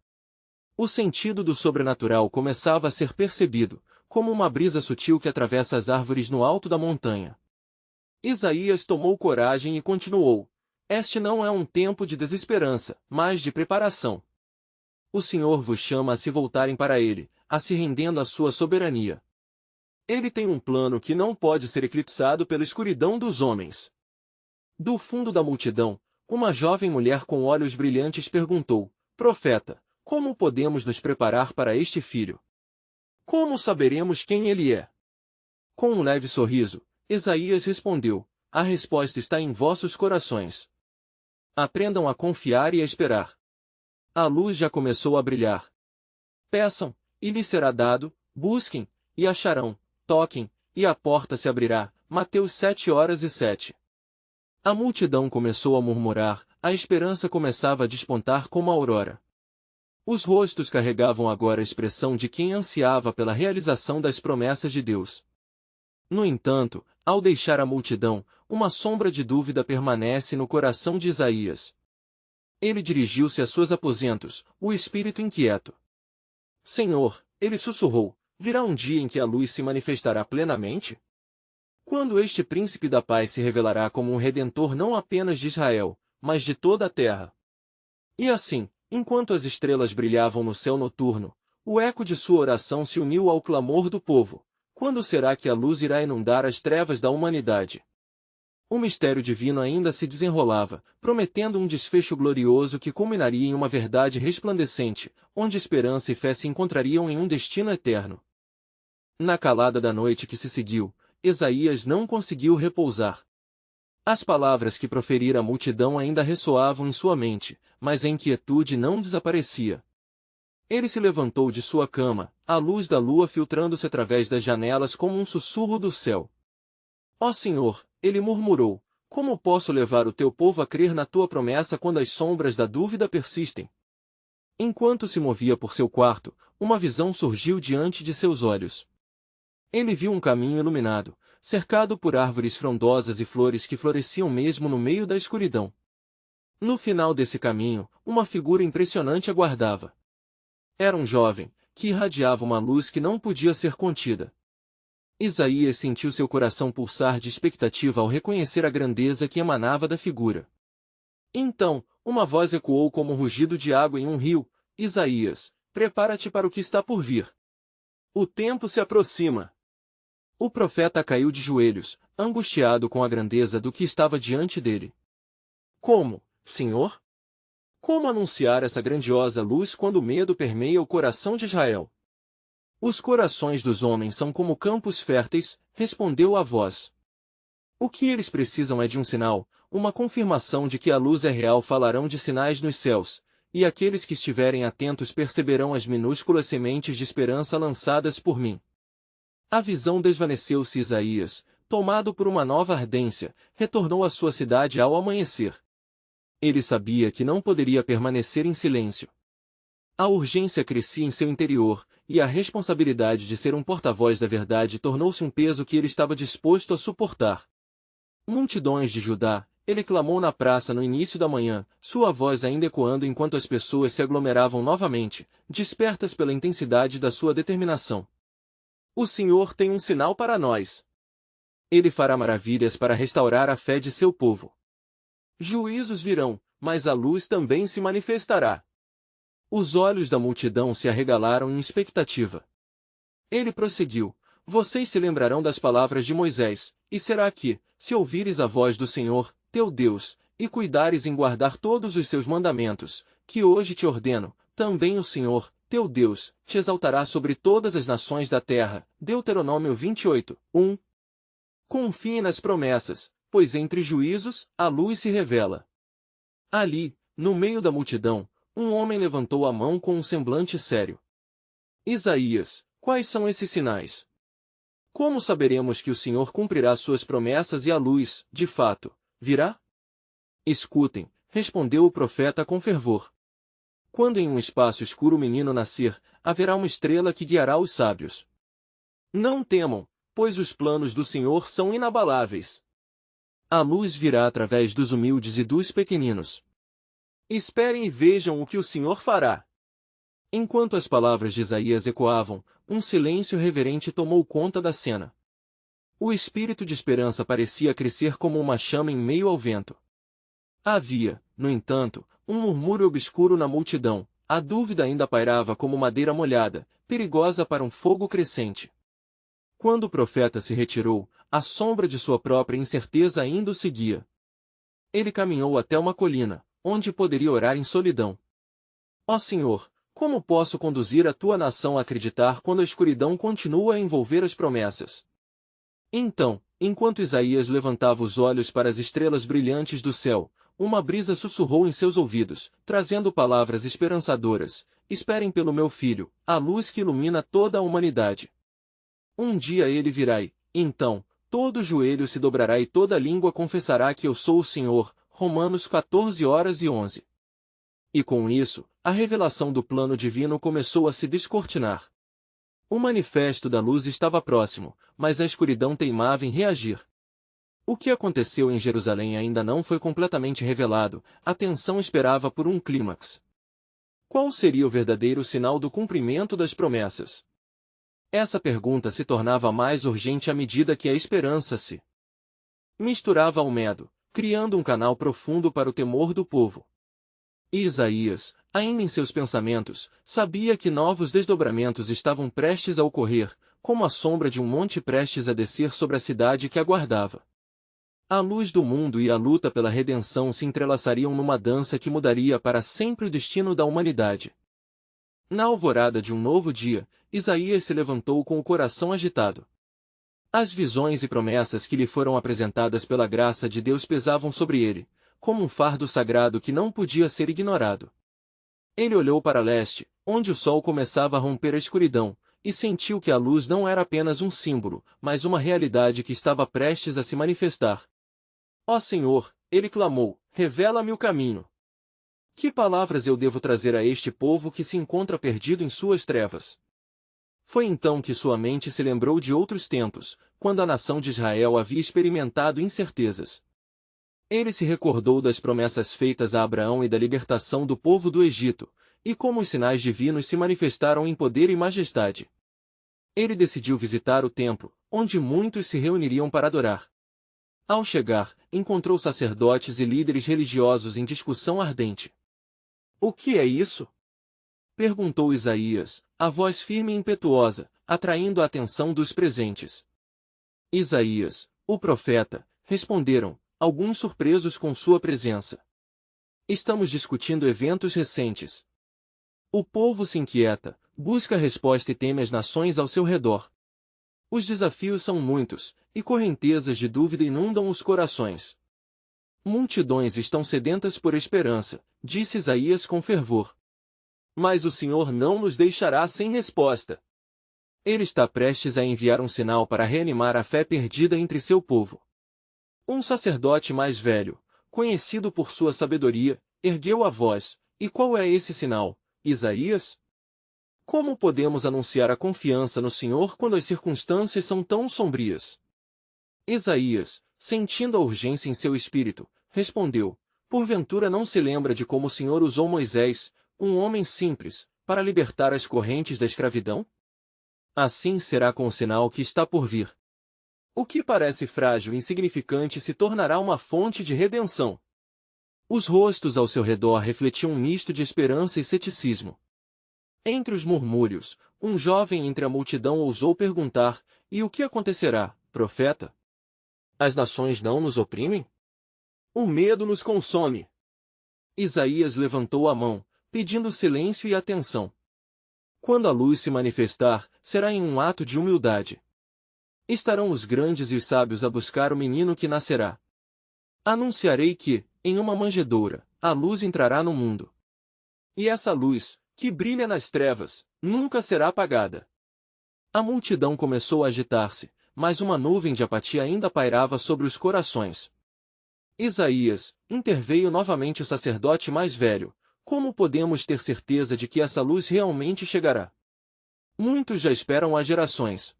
Speaker 1: O sentido do sobrenatural começava a ser percebido, como uma brisa sutil que atravessa as árvores no alto da montanha. Isaías tomou coragem e continuou: Este não é um tempo de desesperança, mas de preparação. O Senhor vos chama a se voltarem para Ele, a se rendendo à sua soberania. Ele tem um plano que não pode ser eclipsado pela escuridão dos homens. Do fundo da multidão, uma jovem mulher com olhos brilhantes perguntou: Profeta, como podemos nos preparar para este filho? Como saberemos quem ele é? Com um leve sorriso, Isaías respondeu: A resposta está em vossos corações. Aprendam a confiar e a esperar. A luz já começou a brilhar. Peçam, e lhes será dado, busquem, e acharão, toquem, e a porta se abrirá. Mateus 7:07. A multidão começou a murmurar, a esperança começava a despontar como a aurora. Os rostos carregavam agora a expressão de quem ansiava pela realização das promessas de Deus. No entanto, ao deixar a multidão, uma sombra de dúvida permanece no coração de Isaías. Ele dirigiu-se a seus aposentos, o espírito inquieto. Senhor, ele sussurrou, virá um dia em que a luz se manifestará plenamente? Quando este príncipe da paz se revelará como um redentor não apenas de Israel, mas de toda a terra. E assim, enquanto as estrelas brilhavam no céu noturno, o eco de sua oração se uniu ao clamor do povo: quando será que a luz irá inundar as trevas da humanidade? O mistério divino ainda se desenrolava, prometendo um desfecho glorioso que culminaria em uma verdade resplandecente, onde esperança e fé se encontrariam em um destino eterno. Na calada da noite que se seguiu, Isaías não conseguiu repousar. As palavras que proferira a multidão ainda ressoavam em sua mente, mas a inquietude não desaparecia. Ele se levantou de sua cama, a luz da lua filtrando-se através das janelas como um sussurro do céu. Ó Senhor, ele murmurou, como posso levar o teu povo a crer na tua promessa quando as sombras da dúvida persistem? Enquanto se movia por seu quarto, uma visão surgiu diante de seus olhos. Ele viu um caminho iluminado, cercado por árvores frondosas e flores que floresciam mesmo no meio da escuridão. No final desse caminho, uma figura impressionante aguardava. Era um jovem, que irradiava uma luz que não podia ser contida. Isaías sentiu seu coração pulsar de expectativa ao reconhecer a grandeza que emanava da figura. Então, uma voz ecoou como um rugido de água em um rio: Isaías, prepara-te para o que está por vir. O tempo se aproxima. O profeta caiu de joelhos, angustiado com a grandeza do que estava diante dele. Como, Senhor? Como anunciar essa grandiosa luz quando o medo permeia o coração de Israel? Os corações dos homens são como campos férteis, respondeu a voz. O que eles precisam é de um sinal, uma confirmação de que a luz é real. Falarão de sinais nos céus, e aqueles que estiverem atentos perceberão as minúsculas sementes de esperança lançadas por mim. A visão desvaneceu-se. Isaías, tomado por uma nova ardência, retornou à sua cidade ao amanhecer. Ele sabia que não poderia permanecer em silêncio. A urgência crescia em seu interior, e a responsabilidade de ser um porta-voz da verdade tornou-se um peso que ele estava disposto a suportar. Multidões de Judá, ele clamou na praça no início da manhã, sua voz ainda ecoando enquanto as pessoas se aglomeravam novamente, despertas pela intensidade da sua determinação. O Senhor tem um sinal para nós. Ele fará maravilhas para restaurar a fé de seu povo. Juízos virão, mas a luz também se manifestará. Os olhos da multidão se arregalaram em expectativa. Ele prosseguiu: Vocês se lembrarão das palavras de Moisés, e será que, se ouvires a voz do Senhor, teu Deus, e cuidares em guardar todos os seus mandamentos, que hoje te ordeno, também o Senhor, teu Deus, te exaltará sobre todas as nações da terra. Deuteronômio 28, 1. Confie nas promessas, pois entre juízos, a luz se revela. Ali, no meio da multidão, um homem levantou a mão com um semblante sério. Isaías, quais são esses sinais? Como saberemos que o Senhor cumprirá suas promessas e a luz, de fato, virá? Escutem, respondeu o profeta com fervor. Quando em um espaço escuro o menino nascer, haverá uma estrela que guiará os sábios. Não temam, pois os planos do Senhor são inabaláveis. A luz virá através dos humildes e dos pequeninos. Esperem e vejam o que o Senhor fará. Enquanto as palavras de Isaías ecoavam, um silêncio reverente tomou conta da cena. O espírito de esperança parecia crescer como uma chama em meio ao vento. Havia, no entanto, um murmúrio obscuro na multidão, a dúvida ainda pairava como madeira molhada, perigosa para um fogo crescente. Quando o profeta se retirou, a sombra de sua própria incerteza ainda o seguia. Ele caminhou até uma colina, onde poderia orar em solidão. Ó Senhor, como posso conduzir a tua nação a acreditar quando a escuridão continua a envolver as promessas? Então, enquanto Isaías levantava os olhos para as estrelas brilhantes do céu, uma brisa sussurrou em seus ouvidos, trazendo palavras esperançadoras: Esperem pelo meu filho, a luz que ilumina toda a humanidade. Um dia ele virá e, então, todo joelho se dobrará e toda língua confessará que eu sou o Senhor. Romanos 14:11. E com isso, a revelação do plano divino começou a se descortinar. O manifesto da luz estava próximo, mas a escuridão teimava em reagir. O que aconteceu em Jerusalém ainda não foi completamente revelado, a tensão esperava por um clímax. Qual seria o verdadeiro sinal do cumprimento das promessas? Essa pergunta se tornava mais urgente à medida que a esperança se misturava ao medo, criando um canal profundo para o temor do povo. E Isaías, ainda em seus pensamentos, sabia que novos desdobramentos estavam prestes a ocorrer, como a sombra de um monte prestes a descer sobre a cidade que aguardava. A luz do mundo e a luta pela redenção se entrelaçariam numa dança que mudaria para sempre o destino da humanidade. Na alvorada de um novo dia, Isaías se levantou com o coração agitado. As visões e promessas que lhe foram apresentadas pela graça de Deus pesavam sobre ele, como um fardo sagrado que não podia ser ignorado. Ele olhou para leste, onde o sol começava a romper a escuridão, e sentiu que a luz não era apenas um símbolo, mas uma realidade que estava prestes a se manifestar. Ó Senhor, ele clamou, revela-me o caminho. Que palavras eu devo trazer a este povo que se encontra perdido em suas trevas? Foi então que sua mente se lembrou de outros tempos, quando a nação de Israel havia experimentado incertezas. Ele se recordou das promessas feitas a Abraão e da libertação do povo do Egito, e como os sinais divinos se manifestaram em poder e majestade. Ele decidiu visitar o templo, onde muitos se reuniriam para adorar. Ao chegar, encontrou sacerdotes e líderes religiosos em discussão ardente. O que é isso? Perguntou Isaías, a voz firme e impetuosa, atraindo a atenção dos presentes. Isaías, o profeta, responderam, alguns surpresos com sua presença. Estamos discutindo eventos recentes. O povo se inquieta, busca resposta e teme as nações ao seu redor. Os desafios são muitos, e correntezas de dúvida inundam os corações. Multidões estão sedentas por esperança, disse Isaías com fervor. Mas o Senhor não nos deixará sem resposta. Ele está prestes a enviar um sinal para reanimar a fé perdida entre seu povo. Um sacerdote mais velho, conhecido por sua sabedoria, ergueu a voz. E qual é esse sinal, Isaías? Como podemos anunciar a confiança no Senhor quando as circunstâncias são tão sombrias? Isaías, sentindo a urgência em seu espírito, respondeu, porventura não se lembra de como o Senhor usou Moisés, um homem simples, para libertar as correntes da escravidão? Assim será com o sinal que está por vir. O que parece frágil e insignificante se tornará uma fonte de redenção. Os rostos ao seu redor refletiam um misto de esperança e ceticismo. Entre os murmúrios, um jovem entre a multidão ousou perguntar: "E o que acontecerá, profeta? As nações não nos oprimem? O medo nos consome." Isaías levantou a mão, pedindo silêncio e atenção. Quando a luz se manifestar, será em um ato de humildade. Estarão os grandes e os sábios a buscar o menino que nascerá. Anunciarei que, em uma manjedoura, a luz entrará no mundo. E essa luz, que brilha nas trevas, nunca será apagada. A multidão começou a agitar-se, mas uma nuvem de apatia ainda pairava sobre os corações. Isaías, interveio novamente o sacerdote mais velho: "Como podemos ter certeza de que essa luz realmente chegará? Muitos já esperam há gerações."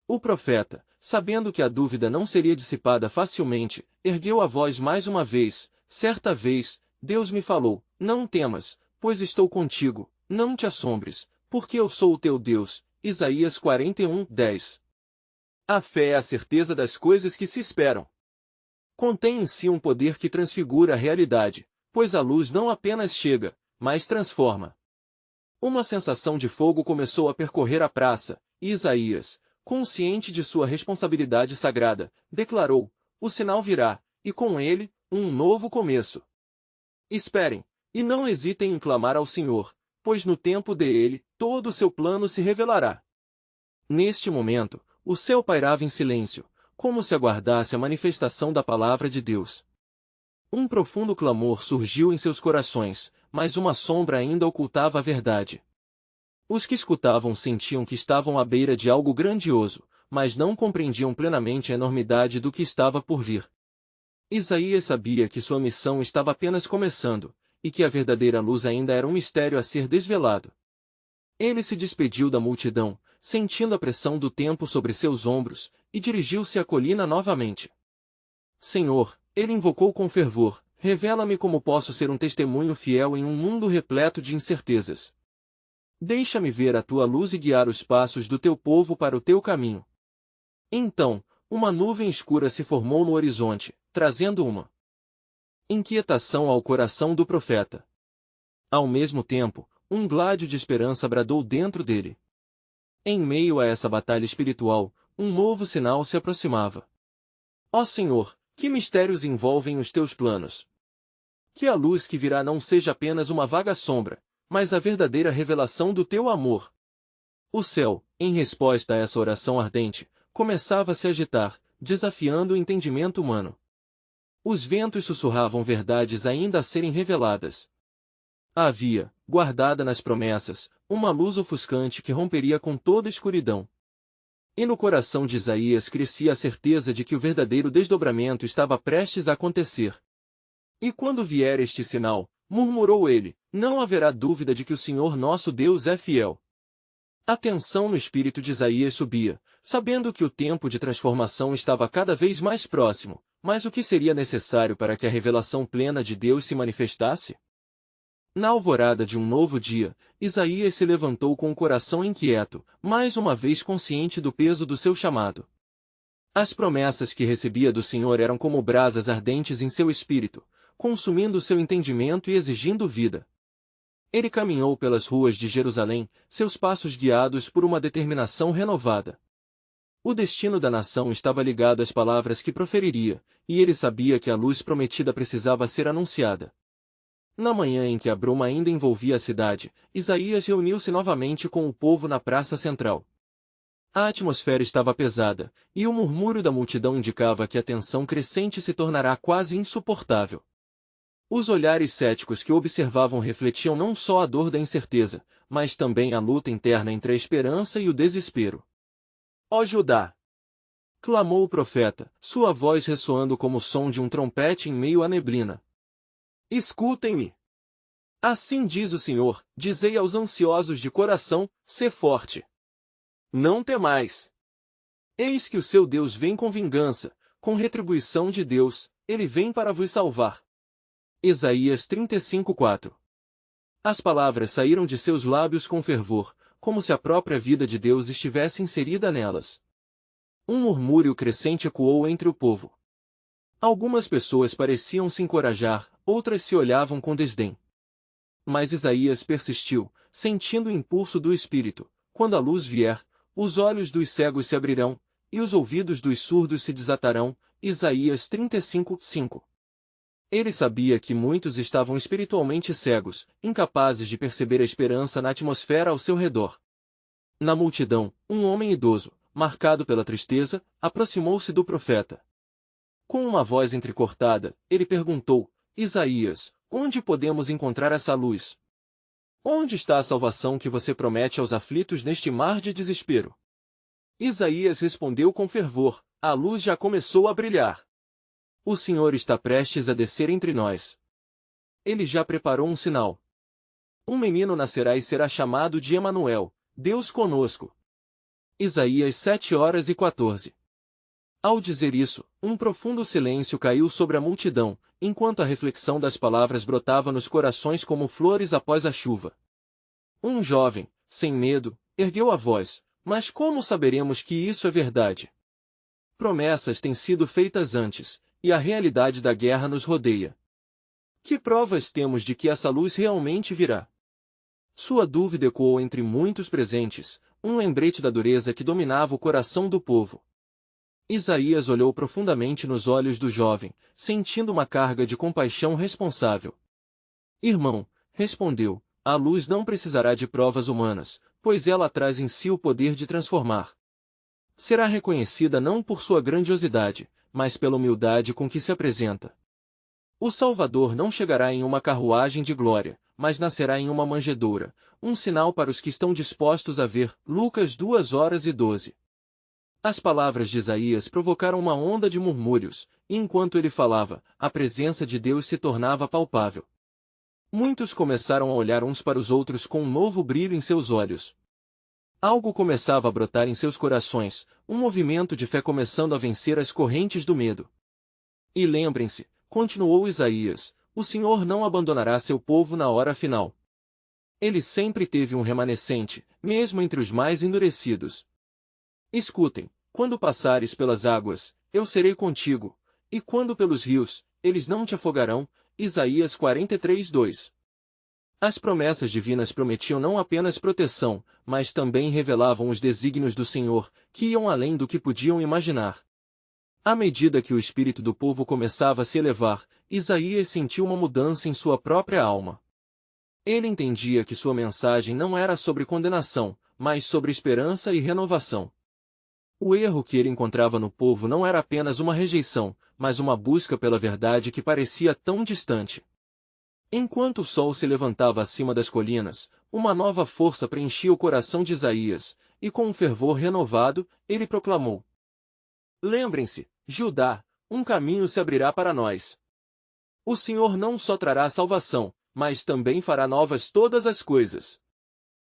Speaker 1: O profeta, sabendo que a dúvida não seria dissipada facilmente, ergueu a voz mais uma vez: "Certa vez, Deus me falou: não temas, pois estou contigo, não te assombres, porque eu sou o teu Deus." Isaías 41:10. A fé é a certeza das coisas que se esperam. Contém em si um poder que transfigura a realidade, pois a luz não apenas chega, mas transforma. Uma sensação de fogo começou a percorrer a praça, e Isaías, consciente de sua responsabilidade sagrada, declarou: "O sinal virá, e com ele, um novo começo." Esperem, e não hesitem em clamar ao Senhor, pois no tempo dele, todo o seu plano se revelará. Neste momento, o céu pairava em silêncio, como se aguardasse a manifestação da palavra de Deus. Um profundo clamor surgiu em seus corações, mas uma sombra ainda ocultava a verdade. Os que escutavam sentiam que estavam à beira de algo grandioso, mas não compreendiam plenamente a enormidade do que estava por vir. Isaías sabia que sua missão estava apenas começando, e que a verdadeira luz ainda era um mistério a ser desvelado. Ele se despediu da multidão, sentindo a pressão do tempo sobre seus ombros, e dirigiu-se à colina novamente. "Senhor", ele invocou com fervor, "revela-me como posso ser um testemunho fiel em um mundo repleto de incertezas. Deixa-me ver a tua luz e guiar os passos do teu povo para o teu caminho." Então, uma nuvem escura se formou no horizonte, trazendo uma inquietação ao coração do profeta. Ao mesmo tempo, um gládio de esperança bradou dentro dele. Em meio a essa batalha espiritual, um novo sinal se aproximava. "Ó Senhor, que mistérios envolvem os teus planos? Que a luz que virá não seja apenas uma vaga sombra, mas a verdadeira revelação do teu amor." O céu, em resposta a essa oração ardente, começava a se agitar, desafiando o entendimento humano. Os ventos sussurravam verdades ainda a serem reveladas. Havia, guardada nas promessas, uma luz ofuscante que romperia com toda a escuridão. E no coração de Isaías crescia a certeza de que o verdadeiro desdobramento estava prestes a acontecer. "E quando vier este sinal", murmurou ele, "não haverá dúvida de que o Senhor nosso Deus é fiel." A tensão no espírito de Isaías subia, sabendo que o tempo de transformação estava cada vez mais próximo, mas o que seria necessário para que a revelação plena de Deus se manifestasse? Na alvorada de um novo dia, Isaías se levantou com o coração inquieto, mais uma vez consciente do peso do seu chamado. As promessas que recebia do Senhor eram como brasas ardentes em seu espírito, consumindo seu entendimento e exigindo vida. Ele caminhou pelas ruas de Jerusalém, seus passos guiados por uma determinação renovada. O destino da nação estava ligado às palavras que proferiria, e ele sabia que a luz prometida precisava ser anunciada. Na manhã em que a bruma ainda envolvia a cidade, Isaías reuniu-se novamente com o povo na praça central. A atmosfera estava pesada, e o murmúrio da multidão indicava que a tensão crescente se tornará quase insuportável. Os olhares céticos que o observavam refletiam não só a dor da incerteza, mas também a luta interna entre a esperança e o desespero. "Ó Judá!" clamou o profeta, sua voz ressoando como o som de um trompete em meio à neblina. "Escutem-me! Assim diz o Senhor, dizei aos ansiosos de coração, sê forte. Não temais. Eis que o seu Deus vem com vingança, com retribuição de Deus, ele vem para vos salvar." Isaías 35:4. As palavras saíram de seus lábios com fervor, como se a própria vida de Deus estivesse inserida nelas. Um murmúrio crescente ecoou entre o povo. Algumas pessoas pareciam se encorajar, outras se olhavam com desdém. Mas Isaías persistiu, sentindo o impulso do Espírito. Quando a luz vier, os olhos dos cegos se abrirão, e os ouvidos dos surdos se desatarão. Isaías 35:5. Ele sabia que muitos estavam espiritualmente cegos, incapazes de perceber a esperança na atmosfera ao seu redor. Na multidão, um homem idoso, marcado pela tristeza, aproximou-se do profeta. Com uma voz entrecortada, ele perguntou: Isaías, onde podemos encontrar essa luz? Onde está a salvação que você promete aos aflitos neste mar de desespero? Isaías respondeu com fervor: a luz já começou a brilhar. O Senhor está prestes a descer entre nós. Ele já preparou um sinal. Um menino nascerá e será chamado de Emanuel, Deus conosco. Isaías 7:14. Ao dizer isso, um profundo silêncio caiu sobre a multidão, enquanto a reflexão das palavras brotava nos corações como flores após a chuva. Um jovem, sem medo, ergueu a voz: mas como saberemos que isso é verdade? Promessas têm sido feitas antes, e a realidade da guerra nos rodeia. Que provas temos de que essa luz realmente virá? Sua dúvida ecoou entre muitos presentes, um lembrete da dureza que dominava o coração do povo. Isaías olhou profundamente nos olhos do jovem, sentindo uma carga de compaixão responsável. Irmão, respondeu, a luz não precisará de provas humanas, pois ela traz em si o poder de transformar. Será reconhecida não por sua grandiosidade, mas pela humildade com que se apresenta. O Salvador não chegará em uma carruagem de glória, mas nascerá em uma manjedoura, um sinal para os que estão dispostos a ver. Lucas 2:12. As palavras de Isaías provocaram uma onda de murmúrios, e enquanto ele falava, a presença de Deus se tornava palpável. Muitos começaram a olhar uns para os outros com um novo brilho em seus olhos. Algo começava a brotar em seus corações, um movimento de fé começando a vencer as correntes do medo. E lembrem-se, continuou Isaías, o Senhor não abandonará seu povo na hora final. Ele sempre teve um remanescente, mesmo entre os mais endurecidos. Escutem, quando passares pelas águas, eu serei contigo, e quando pelos rios, eles não te afogarão. Isaías 43:2. As promessas divinas prometiam não apenas proteção, mas também revelavam os desígnios do Senhor, que iam além do que podiam imaginar. À medida que o espírito do povo começava a se elevar, Isaías sentiu uma mudança em sua própria alma. Ele entendia que sua mensagem não era sobre condenação, mas sobre esperança e renovação. O erro que ele encontrava no povo não era apenas uma rejeição, mas uma busca pela verdade que parecia tão distante. Enquanto o sol se levantava acima das colinas, uma nova força preenchia o coração de Isaías, e com um fervor renovado, ele proclamou: lembrem-se, Judá, um caminho se abrirá para nós. O Senhor não só trará salvação, mas também fará novas todas as coisas.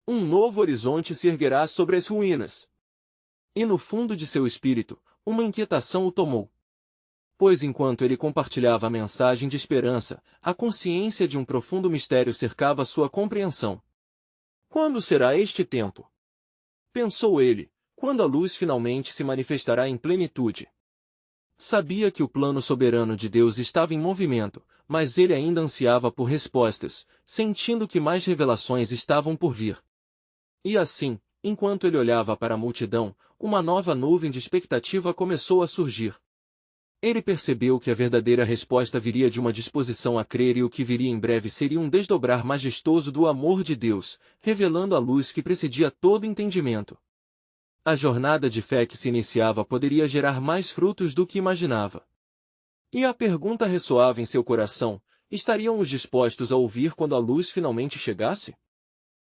Speaker 1: Um novo horizonte se erguerá sobre as ruínas. E no fundo de seu espírito, uma inquietação o tomou. Pois enquanto ele compartilhava a mensagem de esperança, a consciência de um profundo mistério cercava sua compreensão. Quando será este tempo? Pensou ele, quando a luz finalmente se manifestará em plenitude. Sabia que o plano soberano de Deus estava em movimento, mas ele ainda ansiava por respostas, sentindo que mais revelações estavam por vir. E assim, enquanto ele olhava para a multidão, uma nova nuvem de expectativa começou a surgir. Ele percebeu que a verdadeira resposta viria de uma disposição a crer e o que viria em breve seria um desdobrar majestoso do amor de Deus, revelando a luz que precedia todo entendimento. A jornada de fé que se iniciava poderia gerar mais frutos do que imaginava. E a pergunta ressoava em seu coração: estariam os dispostos a ouvir quando a luz finalmente chegasse?